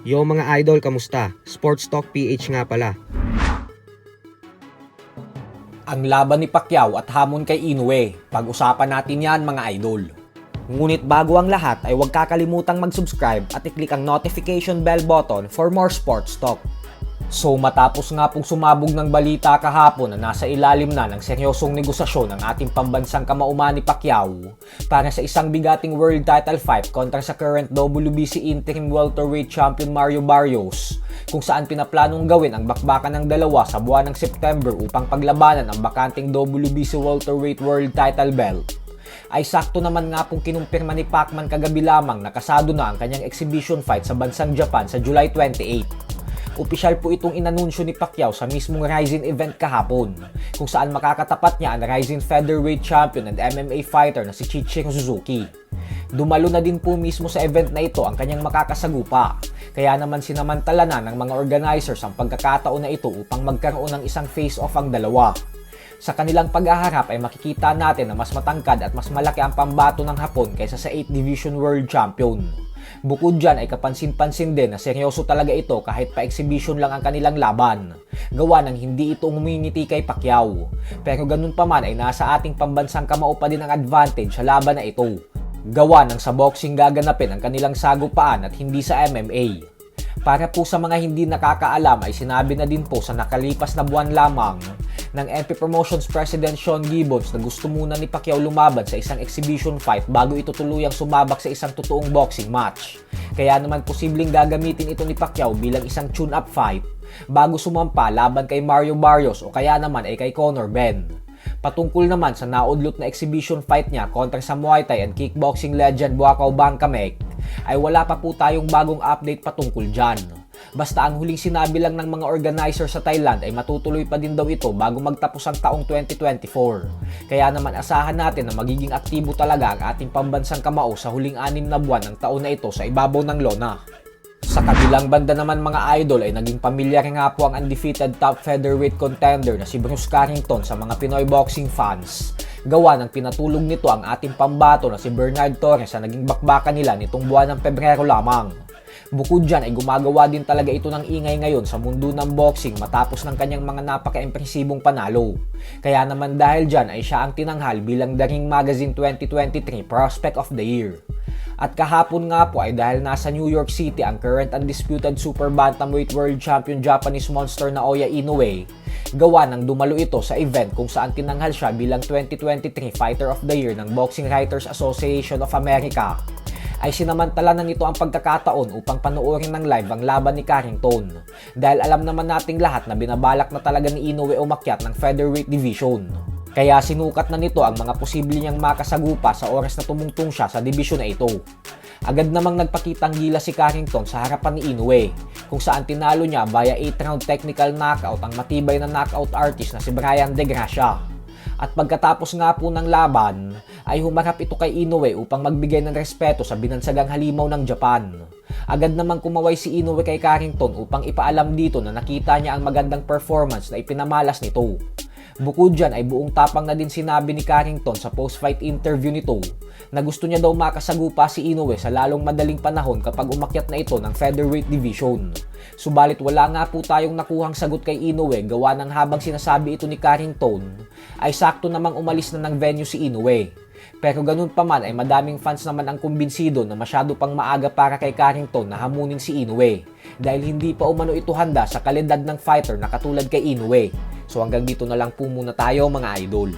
Yo mga idol, kamusta? Sports Talk PH nga pala. Ang laban ni Pacquiao at hamon kay Inoue. Pag-usapan natin yan mga idol. Ngunit bago ang lahat ay huwag kakalimutang mag-subscribe at i-click ang notification bell button for more sports talk. So matapos nga pong sumabog ng balita kahapon na nasa ilalim na ng seryosong negosasyon ang ating pambansang kamauman ni Pacquiao para sa isang bigating world title fight kontra sa current WBC interim welterweight champion Mario Barrios, kung saan pinaplanong gawin ang bakbakan ng dalawa sa buwan ng September upang paglabanan ang bakanting WBC welterweight world title belt, ay sakto naman nga pong kinumpirma ni Pacman kagabi lamang na kasado na ang kanyang exhibition fight sa bansang Japan sa July 28. Opisyal po itong inanunsyo ni Pacquiao sa mismong Rizin event kahapon, kung saan makakatapat niya ang Rizin featherweight champion and MMA fighter na si Chichiro Suzuki. Dumalo na din po mismo sa event na ito ang kanyang makakasagupa, kaya naman sinamantala na ng mga organizers ang pagkakataon na ito upang magkaroon ng isang face-off ang dalawa. Sa kanilang paghaharap ay makikita natin na mas matangkad at mas malaki ang pambato ng Hapon kaysa sa 8th Division World Champion. Bukod dyan ay kapansin-pansin din na seryoso talaga ito kahit pa-exhibition lang ang kanilang laban. Gawa ng hindi ito umingiti kay Pacquiao. Pero ganun pa man ay nasa ating pambansang kamao pa din ang advantage sa laban na ito. Gawa ng sa boxing gaganapin ang kanilang sagupaan at hindi sa MMA. Para po sa mga hindi nakakaalam ay sinabi na din po sa nakalipas na buwan lamang ng MP Promotions President Sean Gibbons na gusto muna ni Pacquiao lumaban sa isang exhibition fight bago ito tuluyang sumabak sa isang totoong boxing match. Kaya naman posibleng gagamitin ito ni Pacquiao bilang isang tune-up fight bago sumampa laban kay Mario Barrios o kaya naman ay kay Conor Benn. Patungkol naman sa naudlot na exhibition fight niya kontra sa Muay Thai and kickboxing legend Buakaw Bangkamek ay wala pa po tayong bagong update patungkol dyan. Basta ang huling sinabi lang ng mga organizer sa Thailand ay matutuloy pa din daw ito bago magtapos ang taong 2024. Kaya naman asahan natin na magiging aktibo talaga ang ating pambansang kamao sa huling 6 na buwan ng taon na ito sa ibabaw ng lona. Sa kabilang banda naman mga idol ay naging pamilyar nga po ang undefeated top featherweight contender na si Bruce Carrington sa mga Pinoy boxing fans. Gawa ng pinatulog nito ang ating pambato na si Bernard Torres sa naging bakbakan nila nitong buwan ng Pebrero lamang. Bukod dyan ay gumagawa din talaga ito ng ingay ngayon sa mundo ng boxing matapos ng kanyang mga napaka-impresibong panalo. Kaya naman dahil dyan ay siya ang tinanghal bilang The Ring Magazine 2023 Prospect of the Year. At kahapon nga po ay dahil nasa New York City ang current undisputed super bantamweight world champion Japanese monster Naoya Inoue, gawa ng dumalo ito sa event kung saan tinanghal siya bilang 2023 Fighter of the Year ng Boxing Writers Association of America, ay sinamantala na nito ang pagkakataon upang panoorin ng live ang laban ni Carrington. Dahil alam naman nating lahat na binabalak na talaga ni Inoue umakyat ng featherweight division. Kaya sinukat na nito ang mga posible niyang makasagupa sa oras na tumungtong siya sa dibisyon na ito. Agad namang nagpakitang gilas si Carrington sa harapan ni Inoue, kung saan tinalo niya via 8-round technical knockout ang matibay na knockout artist na si Brian De Gracia. At pagkatapos nga po ng laban, ay humarap ito kay Inoue upang magbigay ng respeto sa binansagang halimaw ng Japan. Agad namang kumaway si Inoue kay Carrington upang ipaalam dito na nakita niya ang magandang performance na ipinamalas nito. Bukod dyan ay buong tapang na din sinabi ni Carrington sa post-fight interview nito na gusto niya daw makasagupa si Inoue sa lalong madaling panahon kapag umakyat na ito ng featherweight division. Subalit wala nga po tayong nakuhang sagot kay Inoue gawa ng habang sinasabi ito ni Carrington ay sakto namang umalis na ng venue si Inoue. Pero ganun pa man ay madaming fans naman ang kumbinsido na masyado pang maaga para kay Carrington na hamunin si Inoue dahil hindi pa umano ito handa sa kalidad ng fighter na katulad kay Inoue. So hanggang dito na lang po muna tayo mga idol.